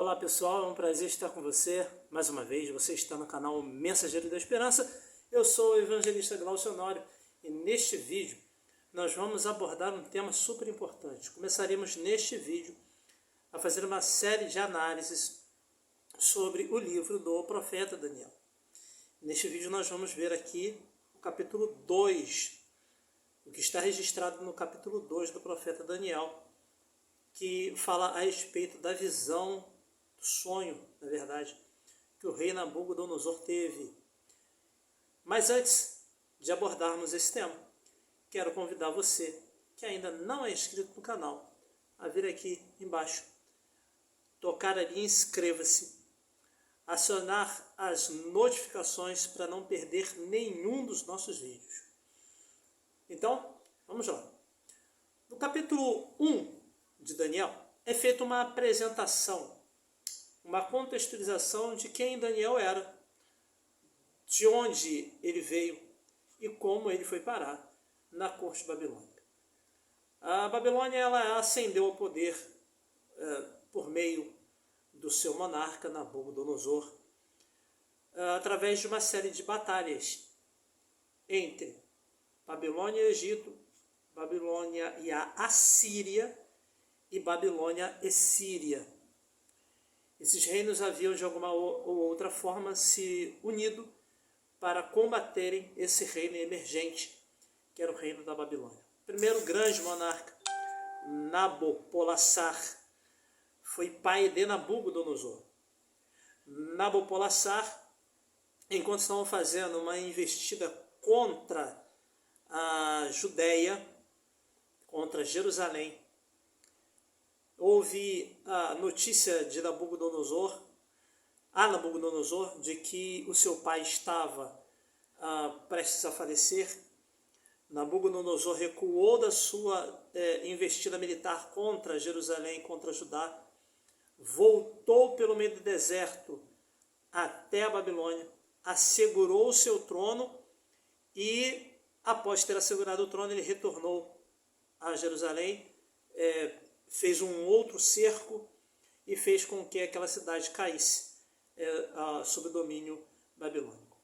Olá pessoal, é um prazer estar com você mais uma vez. Você está no canal Mensageiro da Esperança. Eu sou o evangelista Glaucio Honório e neste vídeo nós vamos abordar um tema super importante. Começaremos neste vídeo a fazer uma série de análises sobre o livro do profeta Daniel. Neste vídeo nós vamos ver aqui o capítulo 2, o que está registrado no capítulo 2 do profeta Daniel, que fala a respeito da visão, do sonho, na verdade, que o rei Nabucodonosor teve. Mas antes de abordarmos esse tema, quero convidar você, que ainda não é inscrito no canal, a vir aqui embaixo, tocar ali em inscreva-se, acionar as notificações para não perder nenhum dos nossos vídeos. Então, vamos lá. No capítulo 1 de Daniel, é feita uma apresentação, uma contextualização de quem Daniel era, de onde ele veio e como ele foi parar na corte babilônica. A Babilônia ela ascendeu ao poder por meio do seu monarca Nabucodonosor, através de uma série de batalhas entre Babilônia e Egito, Babilônia e a Assíria e Babilônia e Síria. Esses reinos haviam de alguma ou outra forma se unido para combaterem esse reino emergente, que era o reino da Babilônia. O primeiro grande monarca, Nabopolassar, foi pai de Nabucodonosor. Nabopolassar, enquanto estavam fazendo uma investida contra a Judéia, contra Jerusalém, houve a notícia de Nabucodonosor, de que o seu pai estava prestes a falecer. Nabucodonosor recuou da sua investida militar contra Jerusalém, contra Judá, voltou pelo meio do deserto até a Babilônia, assegurou o seu trono e, após ter assegurado o trono, ele retornou a Jerusalém, fez um outro cerco e fez com que aquela cidade caísse sob o domínio babilônico.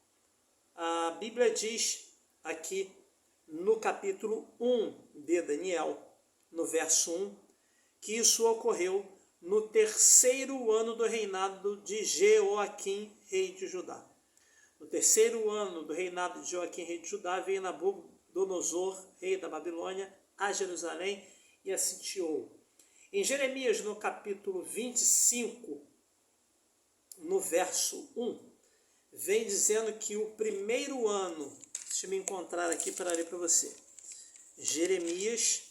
A Bíblia diz aqui no capítulo 1 de Daniel, no verso 1, que isso ocorreu no terceiro ano do reinado de Jeoaquim, rei de Judá. No terceiro ano do reinado de Joaquim, rei de Judá, veio Nabucodonosor, rei da Babilônia, a Jerusalém e a sitiou. Em Jeremias, no capítulo 25, no verso 1, vem dizendo que o primeiro ano, deixa eu me encontrar aqui para ler para você, Jeremias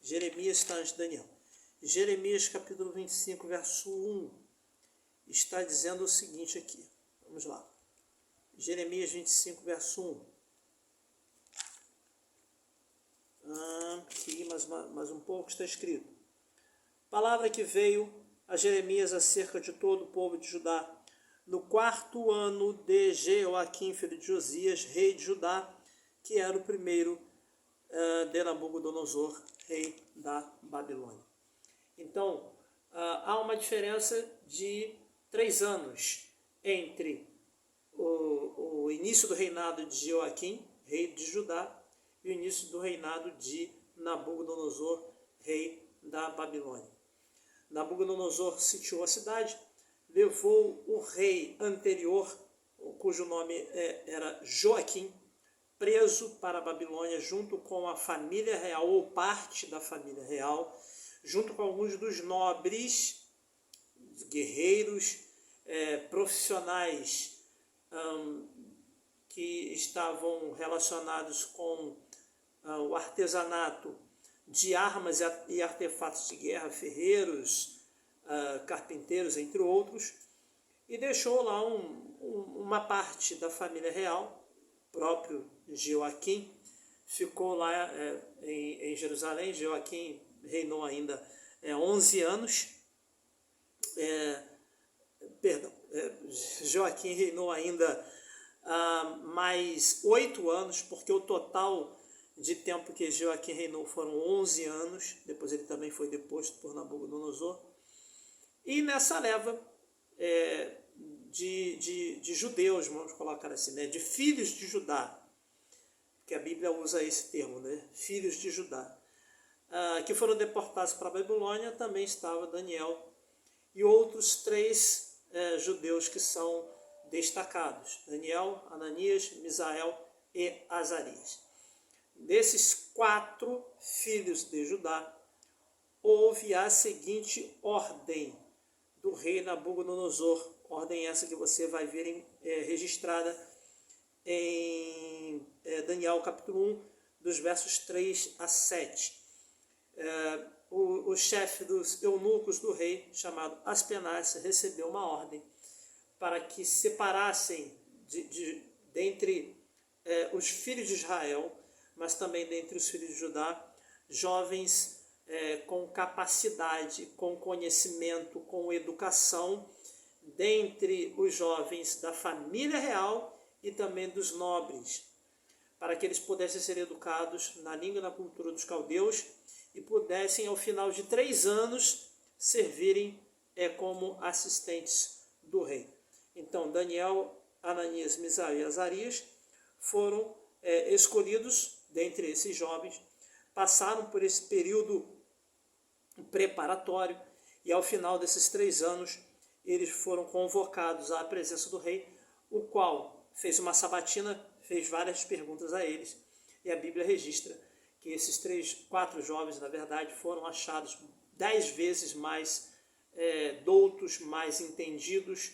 está antes de Daniel, Jeremias capítulo 25, verso 1, está dizendo o seguinte aqui, vamos lá, Jeremias 25, verso 1, aqui mais um pouco está escrito, palavra que veio a Jeremias acerca de todo o povo de Judá, no quarto ano de Jeoaquim, filho de Josias, rei de Judá, que era o primeiro de Nabucodonosor, rei da Babilônia. Então, há uma diferença de 3 anos entre o início do reinado de Jeoaquim, rei de Judá, e o início do reinado de Nabucodonosor, rei da Babilônia. Nabucodonosor sitiou a cidade, levou o rei anterior, cujo nome era Joaquim, preso para a Babilônia junto com a família real, ou parte da família real, junto com alguns dos nobres, guerreiros, profissionais que estavam relacionados com o artesanato de armas e artefatos de guerra, ferreiros, carpinteiros, entre outros, e deixou lá uma parte da família real, próprio Jeoaquim, ficou lá em Jerusalém. Jeoaquim reinou ainda 11 anos, Joaquim reinou ainda mais 8 anos, porque o total de tempo que Joaquim reinou foram 11 anos, depois ele também foi deposto por Nabucodonosor, E nessa leva de judeus, vamos colocar assim, né, de filhos de Judá, que a Bíblia usa esse termo, né, filhos de Judá, que foram deportados para a Babilônia, também estava Daniel e outros 3 judeus que são destacados: Daniel, Ananias, Misael e Azarias. Desses 4 filhos de Judá, houve a seguinte ordem do rei Nabucodonosor, ordem essa que você vai ver registrada em Daniel capítulo 1, dos versos 3 a 7. O chefe dos eunucos do rei, chamado Aspenaz, recebeu uma ordem para que separassem dentre os filhos de Israel, mas também dentre os filhos de Judá, jovens com capacidade, com conhecimento, com educação, dentre os jovens da família real e também dos nobres, para que eles pudessem ser educados na língua e na cultura dos caldeus e pudessem, ao final de 3 anos, servirem como assistentes do rei. Então, Daniel, Ananias, Misael e Azarias foram escolhidos dentre esses jovens, passaram por esse período preparatório e, ao final desses 3 anos, eles foram convocados à presença do rei, o qual fez uma sabatina, fez várias perguntas a eles, e a Bíblia registra que esses 4 jovens, na verdade, foram achados 10 vezes mais doutos, mais entendidos,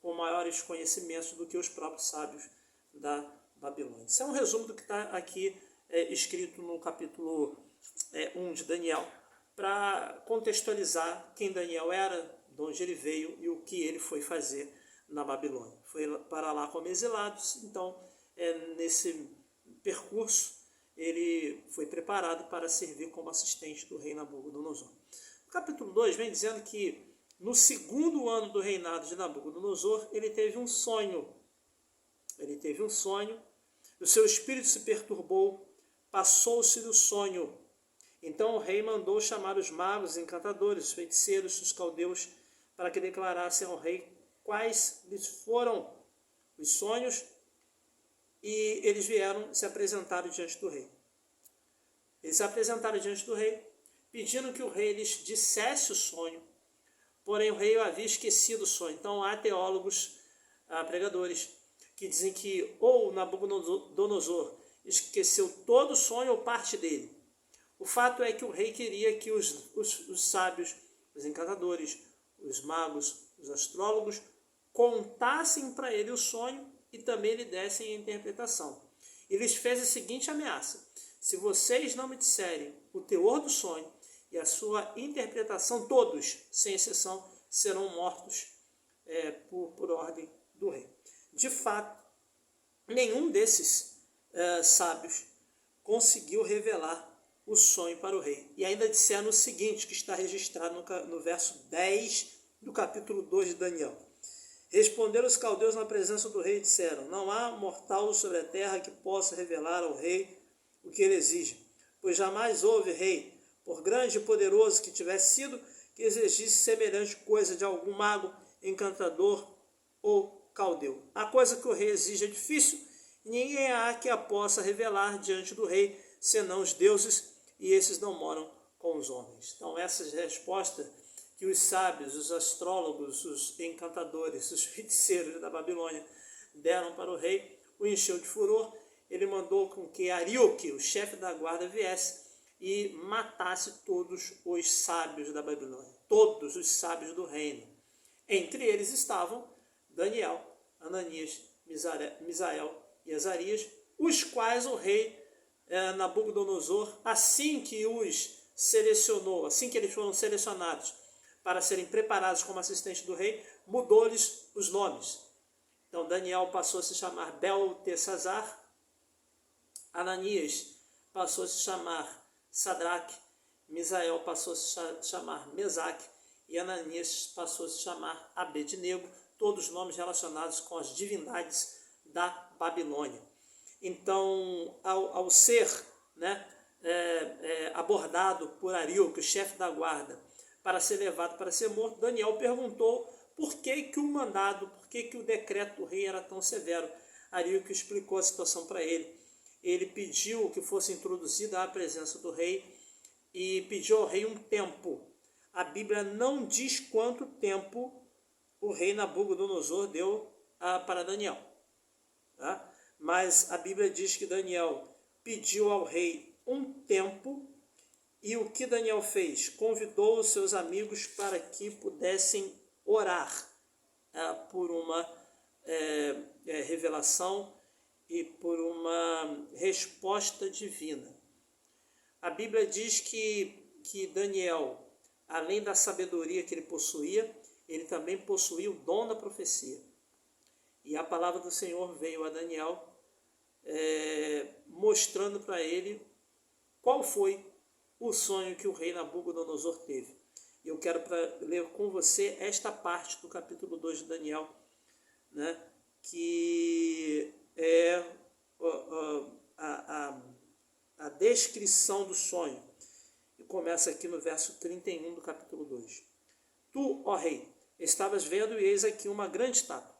com maiores conhecimentos do que os próprios sábios da Babilônia. Isso é um resumo do que está aqui escrito no capítulo 1 de Daniel, para contextualizar quem Daniel era, de onde ele veio e o que ele foi fazer na Babilônia. Foi para lá como exilado, então nesse percurso ele foi preparado para servir como assistente do rei Nabucodonosor. O capítulo 2 vem dizendo que no 2º ano do reinado de Nabucodonosor, ele teve um sonho. O seu espírito se perturbou, passou-se-lhe o sonho. Então o rei mandou chamar os magos, os encantadores, os feiticeiros, os caldeus, para que declarassem ao rei quais lhes foram os sonhos, e eles vieram e se apresentaram diante do rei. Eles se apresentaram diante do rei, pedindo que o rei lhes dissesse o sonho, porém o rei havia esquecido o sonho. Então há teólogos, pregadores, que dizem que ou Nabucodonosor esqueceu todo o sonho ou parte dele. O fato é que o rei queria que os sábios, os encantadores, os magos, os astrólogos contassem para ele o sonho e também lhe dessem a interpretação. E lhes fez a seguinte ameaça: se vocês não me disserem o teor do sonho e a sua interpretação, todos, sem exceção, serão mortos por ordem do rei. De fato, nenhum desses sábios conseguiu revelar o sonho para o rei. E ainda disseram o seguinte, que está registrado no verso 10 do capítulo 2 de Daniel. Responderam os caldeus na presença do rei e disseram: não há mortal sobre a terra que possa revelar ao rei o que ele exige, pois jamais houve rei, por grande e poderoso que tivesse sido, que exigisse semelhante coisa de algum mago, encantador ou caldeu. A coisa que o rei exige é difícil, e ninguém há que a possa revelar diante do rei, senão os deuses, e esses não moram com os homens. Então essa é a resposta que os sábios, os astrólogos, os encantadores, os feiticeiros da Babilônia deram para o rei, o encheu de furor. Ele mandou com que Arioque, o chefe da guarda, viesse e matasse todos os sábios da Babilônia, todos os sábios do reino. Entre eles estavam Daniel, Ananias, Misael e Azarias, os quais o rei Nabucodonosor, assim que os selecionou, assim que eles foram selecionados para serem preparados como assistentes do rei, mudou-lhes os nomes. Então Daniel passou a se chamar Beltesazar, Ananias passou a se chamar Sadraque, Misael passou a se chamar Mesaque e Ananias passou a se chamar Abednego, todos nomes relacionados com as divindades da Babilônia. Então, ao ser abordado por Arioque, o chefe da guarda, para ser levado para ser morto, Daniel perguntou por que o mandado, por que o decreto do rei era tão severo. Aríoco explicou a situação para ele. Ele pediu que fosse introduzida à presença do rei e pediu ao rei um tempo. A Bíblia não diz quanto tempo o rei Nabucodonosor deu para Daniel. Tá? Mas a Bíblia diz que Daniel pediu ao rei um tempo e o que Daniel fez? Convidou os seus amigos para que pudessem orar por uma revelação e por uma resposta divina. A Bíblia diz que Daniel, além da sabedoria que ele possuía, ele também possuía o dom da profecia. E a palavra do Senhor veio a Daniel mostrando para ele qual foi o sonho que o rei Nabucodonosor teve. E eu quero ler com você esta parte do capítulo 2 de Daniel, né, que é a descrição do sonho. E começa aqui no verso 31 do capítulo 2. Tu, ó rei, estavas vendo e eis aqui uma grande estátua.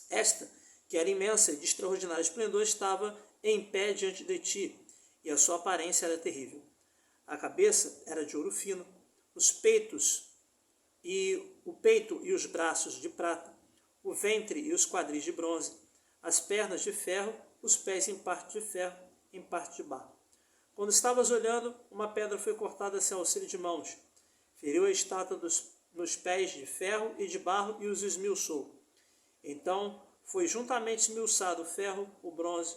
Esta, que era imensa e de extraordinário esplendor, estava em pé diante de ti, e a sua aparência era terrível. A cabeça era de ouro fino, o peito e os braços de prata, o ventre e os quadris de bronze, as pernas de ferro, os pés em parte de ferro, em parte de barro. Quando estavas olhando, uma pedra foi cortada sem auxílio de mãos, feriu a estátua nos pés de ferro e de barro e os esmiuçou. Então foi juntamente esmiuçado o ferro, o bronze,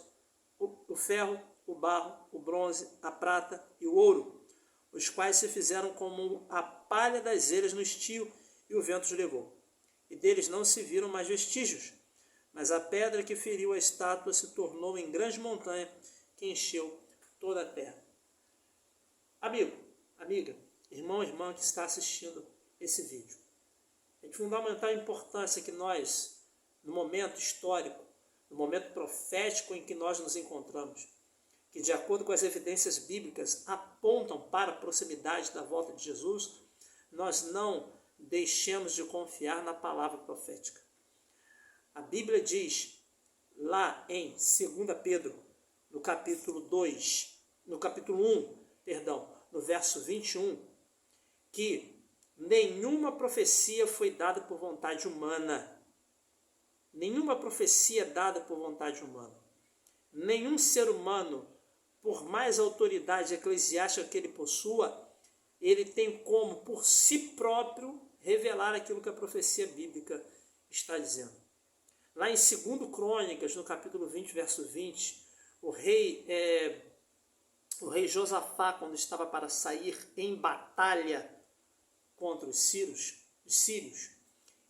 o barro, o bronze, a prata e o ouro, os quais se fizeram como a palha das elhas no estio, e o vento os levou. E deles não se viram mais vestígios, mas a pedra que feriu a estátua se tornou em grande montanha, que encheu toda a terra. Amigo, amiga, irmão, irmã que está assistindo esse vídeo, é de fundamental importância que nós, no momento histórico, no momento profético em que nós nos encontramos, que de acordo com as evidências bíblicas apontam para a proximidade da volta de Jesus, nós não deixemos de confiar na palavra profética. A Bíblia diz, lá em 2 Pedro, no capítulo 1, no verso 21, que nenhuma profecia foi dada por vontade humana. Nenhuma profecia dada por vontade humana. Nenhum ser humano, por mais autoridade eclesiástica que ele possua, ele tem como, por si próprio, revelar aquilo que a profecia bíblica está dizendo. Lá em 2 Crônicas, no capítulo 20, verso 20, o rei Josafá, quando estava para sair em batalha contra os sírios,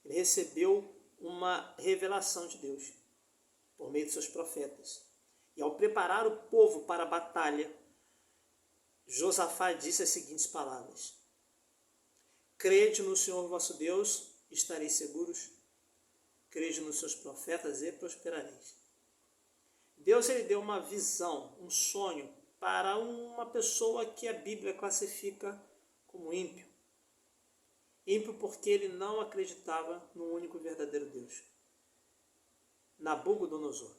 ele recebeu uma revelação de Deus, por meio de seus profetas. E ao preparar o povo para a batalha, Josafá disse as seguintes palavras: crede no Senhor vosso Deus, estareis seguros, crede nos seus profetas e prosperareis. Deus ele deu uma visão, um sonho para uma pessoa que a Bíblia classifica como ímpio. Ímpio porque ele não acreditava no único verdadeiro Deus. Nabucodonosor.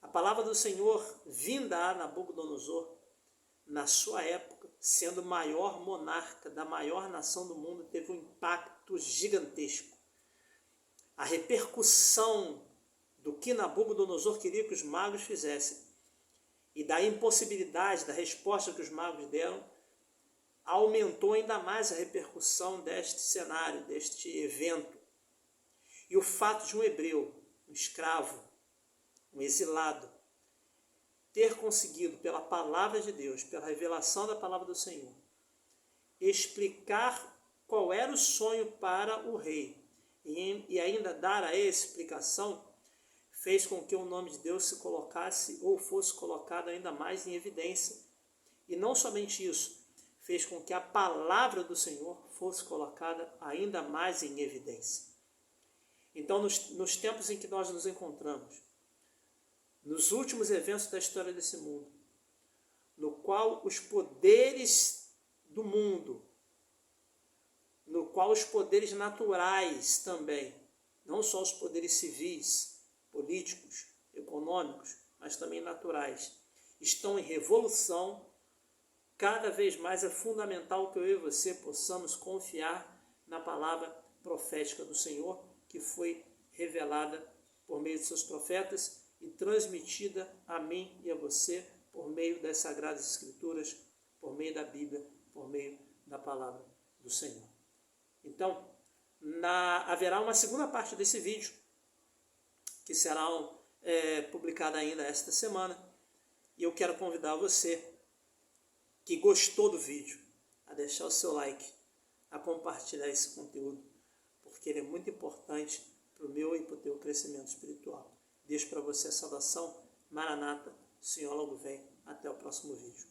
A palavra do Senhor, vinda a Nabucodonosor, na sua época, sendo o maior monarca da maior nação do mundo, teve um impacto gigantesco. A repercussão do que Nabucodonosor queria que os magos fizessem e da impossibilidade da resposta que os magos deram, aumentou ainda mais a repercussão deste cenário, deste evento. E o fato de um hebreu, um escravo, um exilado, ter conseguido, pela palavra de Deus, pela revelação da palavra do Senhor, explicar qual era o sonho para o rei e ainda dar a explicação, fez com que o nome de Deus se colocasse ou fosse colocado ainda mais em evidência. E não somente isso, fez com que a palavra do Senhor fosse colocada ainda mais em evidência. Então, nos tempos em que nós nos encontramos, nos últimos eventos da história desse mundo, no qual os poderes do mundo no qual os poderes naturais também, não só os poderes civis, políticos, econômicos, mas também naturais, estão em revolução, cada vez mais é fundamental que eu e você possamos confiar na palavra profética do Senhor, que foi revelada por meio de seus profetas e transmitida a mim e a você por meio das Sagradas Escrituras, por meio da Bíblia, por meio da palavra do Senhor. Então, haverá uma segunda parte desse vídeo, que será publicada ainda esta semana, e eu quero convidar você que gostou do vídeo a deixar o seu like, a compartilhar esse conteúdo, porque ele é muito importante para o meu e para o teu crescimento espiritual. Deixo para você a saudação, Maranata, o Senhor logo vem. Até o próximo vídeo.